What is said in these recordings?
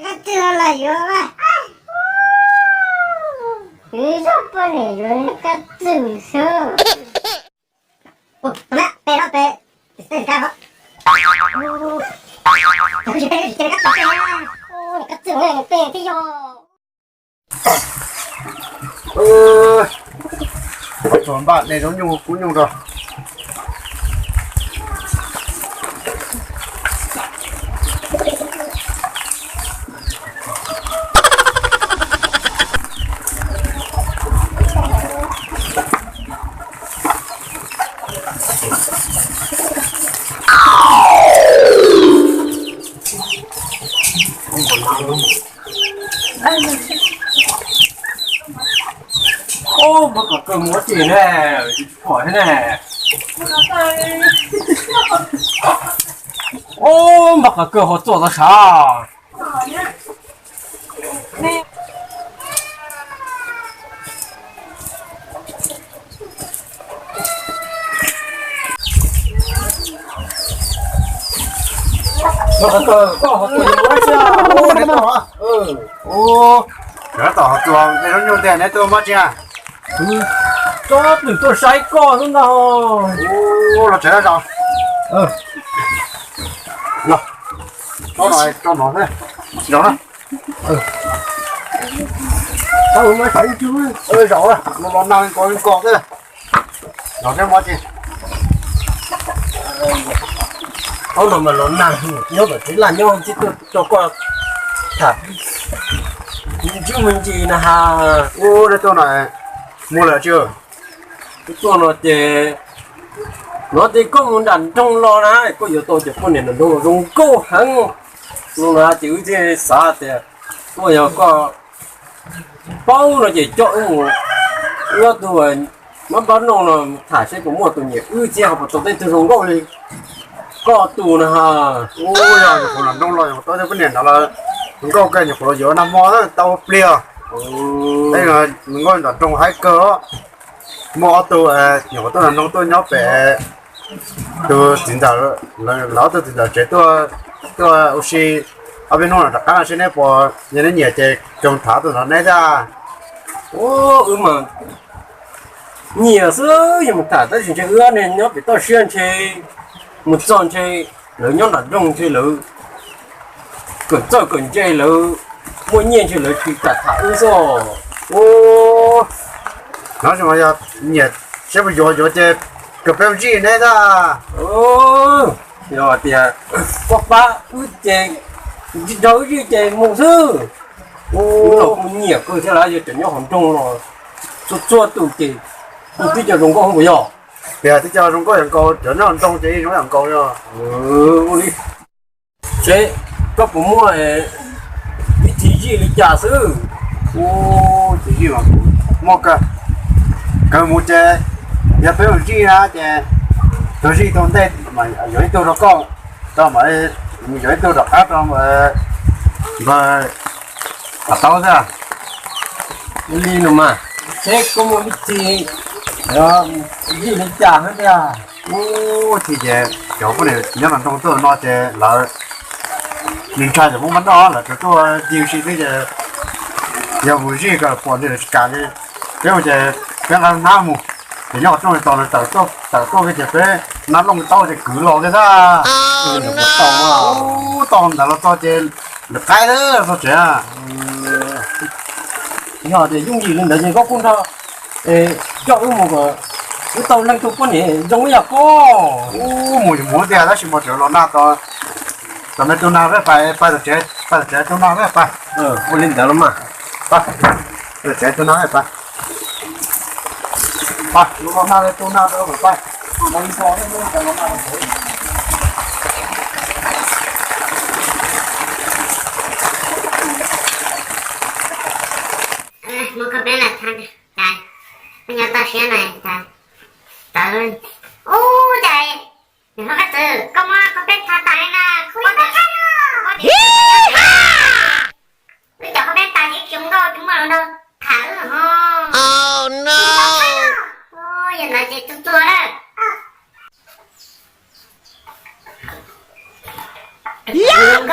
내가 들어라요. 잊어버려 같으면서. 하나, 빼. 있으니까. 잠시 빼, 같은 거 빼요. Chuẩn bạn này giống như cũng nhung rồi. Ô, mà cả cơm múa chỉ nè, khỏi thế nè. Ô, mà cả cơm họ做的啥？ Mà cả cơm họ做的啥？ Ô, đấy tao hả? Ô, cái tao họ做，你nói nhiều tiền đấy tôi mất chưa? cho từ tôi sai co luôn nào. Ô, là chết rồi. Rồi, cho nó thế. Rõ đó. Tao mới phải chứ. Rõ rồi, nó nào có cọp thế. Nó cái mất gì? Ông nào mà lớn nào nhớ phải thế là nhau chứ tôi cho qua thật. Chứ mình chỉ là hà. Ô, đây tôi này mua lại chưa? Cái chỗ nó thì có một đàn trong lo này có nhiều tôi chỉ có nên là đồ dùng câu hàng luôn là chữ thế sao thì có nhiều có bao nó chỉ cho nó tuổi nó bắt đầu là thả xe của một tuổi nhiều chỉ học một tôi từ dùng câu đi có tù nè ha. Ôi giời, còn làm đông rồi tôi thấy cái nền đó là chúng câu cây nhập của giữa năm mò đó tàu plia. Đây là mình gọi là trồng hai cơ mò tôi nhỏ tôi là nông tôi nhóc bé tôi chính giờ lão tôi chính giờ chế tôi oxy ở bên nông là đặc là trên này bỏ nhà nó nhẹ chế trồng thảo tôi nó này ra. Ô mà nhiều số nhưng mà thả tới chuyện chơi nên nó bị tôi xuyên chơi một tròn chơi lớn nhóm đặt rong chơi lớn cẩn cho cẩn chơi lớn mỗi nhiên chơi lớn thì cả thả rồi. Ô, nói chung là nhiệt sẽ bị dội chơi cái béo gì này ra. Ô rồi thì có ba cứ chơi đấu như chơi một sư. Ô nó nhiều cơ thế là giờ chuyển nhau hỏng trong rồi cho tụ kỳ bây giờ dùng có không có gì. Bây giờ thì cho chúng có hàng câu trở nó trong chỉ nó hàng câu rồi. Đi chế có phụ mua bị chỉ gì đi trả sư. Ô, chỉ gì mà một cái một cái nhà béo gì á cái tôi gì tôi đây mà dưới tôi nó con tao mà dưới tôi đọc áp tao mà tao ra đi nữa mà chế có một cái gì đi trả hết ra. ô thì về chỗ cái này nhớ mình trong tôi nói chơi là mình trai thì cũng bắn đó là tôi điều gì bây giờ giờ buổi gì cả bọn này cả cái mà chơi cái là nam mù thì nhỏ trong này toàn là tao cái chơi cái nắm lông tao thì cứ lo cái ra Tao mà ô toàn là tao chơi được cái đó tao chơi à nhỏ thì dùng gì lên đấy thì có con thao cho một cái tàu lăng thuộc con này giống như là có ô mùi mùi thì đó chỉ một chỗ lo na tao tao mới tôi nào đấy phải được chơi tôi nào đấy phải có lên đó lắm mà phải được chơi tôi nào đấy phải lúc nào đấy tôi nào đó phải đang đi coi đấy tôi nào đấy Một cái bé là thằng trời, bây giờ ta xe này trời ơi, ô trời, nó cái từ, có bé thằng tài nè, có bé thằng nó, bây giờ có bé tài thì chúng mà đâu, thả rồi ha. Oh no. Ôi giờ nói gì tua đó. Yahoo!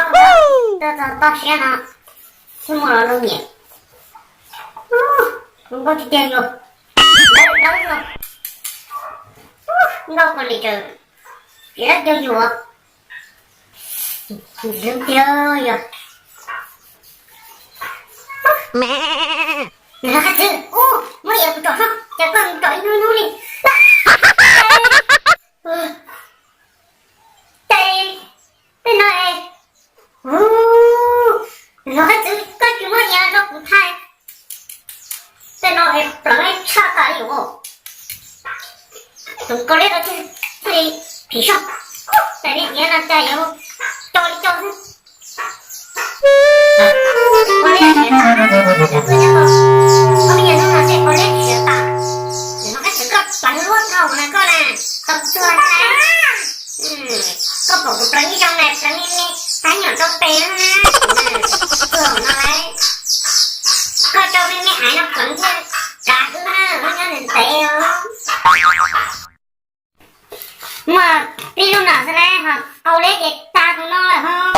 Tao xe nó. nhưng mà nó nhẹ không có cái chân rồi đâu rồi đâu còn đi chơi chỉ là chơi dùa dương chơi rồi mẹ nó hắt chứ mới giờ trọi không chả còn trọi nuôi đi đây đây này nó hắt chứ có chuyện mới giờ nó cũng thay đây này lại cha ta hiểu không đừng có lấy đó chứ thì sao tại vì nghe là cha hiểu cho đi cho chứ có lẽ là bây giờ nó là sẽ có lẽ là ta nó cái sự cấp bắn luôn không này con nè tập chưa thấy có bộ bánh trong này bánh này thái nhỏ trong té ha tưởng nó đấy có cho bên mẹ hải nó cẩn chứ cả thứ ha nó nhớ đến té mà đi lúc nào sẽ đây hả ao lấy cái ta của nó là không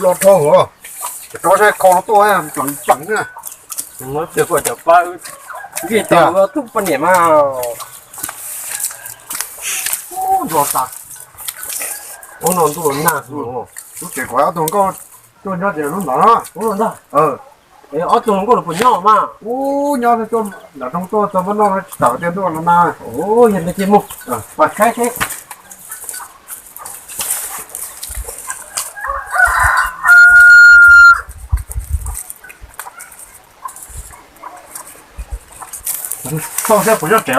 lọt thô hả cho xe con to em chẳng chẳng nè nó được gọi là ba cái tàu túc bên này mà lọt ta ông nó tụi nó lúc trẻ quá tụi con tôi nhớ chuyện lúc đó ông nó Ê, ở tụi nó là nhỏ mà nhớ là tôi là trong tôi vẫn nó tạo tiền tôi là na hiện tại chỉ một và khai thế sau xe của nó trẻ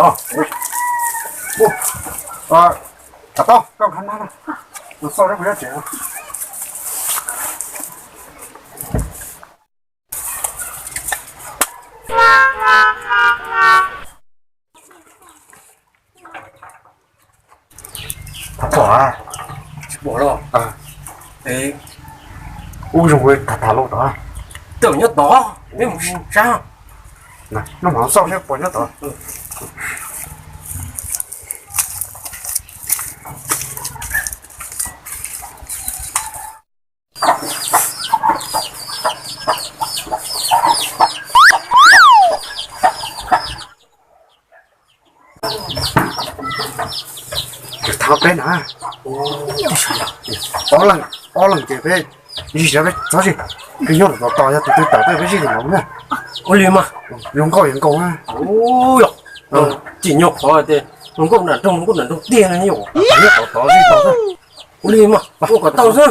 cả to con khăn nào sau xe của nó trẻ bỏ rồi ê ui rồi thả lâu đó tưởng nhất đó biết một sao này nó bảo sau xe của nó đó thao bên hả có lần chị về đi sẽ về sao gì cái nhóc nó to ra từ từ tới cái gì thì nóng nè ôi liêm à dùng câu ha ôi chỉ nhục thôi thì nó cũng là trong tiền này nhục nhóc to gì to thôi ôi liêm à ôi có tao chứ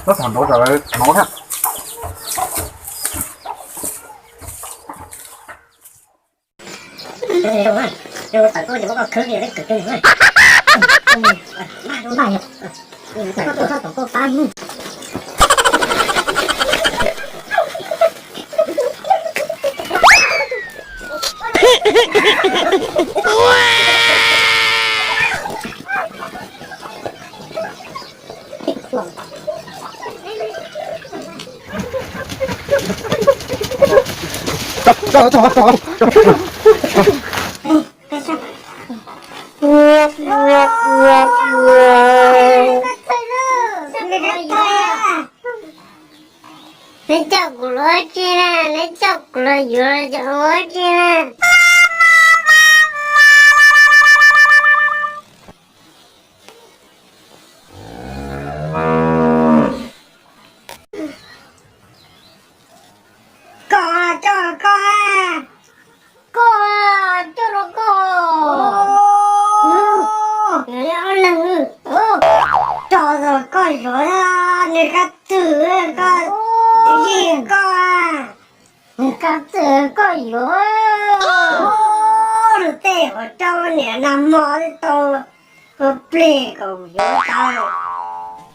nó thằng đó là nó ha rồi tại tôi chỉ có khứ gì đấy cực kỳ thôi mà đúng này có tôi sao có tan lấy chọc của nó chi nè lấy chọc của nó vừa cho nó chi nè cho nó cho rồi con rồi người ta tử con gì con người ta tử con rồi được tê ở trong này nằm mò to có ple còn rồi tao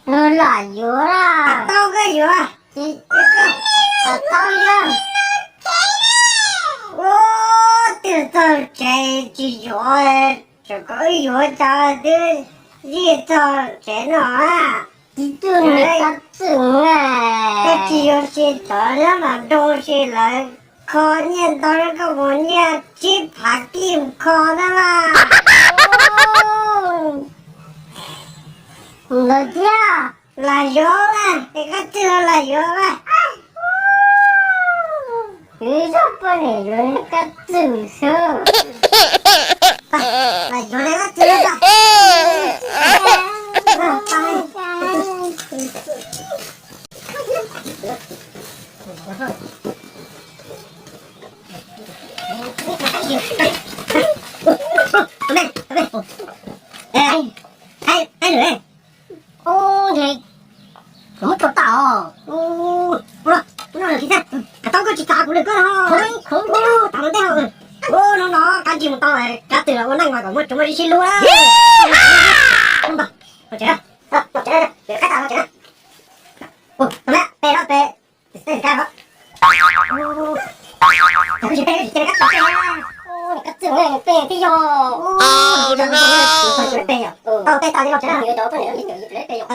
nó là rồi à tao cái rồi tao ra từ từ chạy chỉ rồi chỉ có rồi tao đi gì tao chạy nó à đi từ người ta từng à cái chiều xe tới nó mà đôi xe lại 거니 놀고 뭐냐 집 바뀜 거나마 너지야 라요라 내가 들어라요라 의사번에 이러니까 뜨서 나 요래가 들어가 왜? 네. 너무 덥다. 오늘 기사 떡꼬치 다 부를 거라. 다른데 너 간지 못하고 가트가 원하는 거가 뭐 정말 실로라. 어째라? 갔다 어째라? 그래, 빼. 가봐. 역시 빼 갔다 같이 왜 빼요? 빼요. 빼다 내가 어째라? 이거 너 보내 여기 빼요.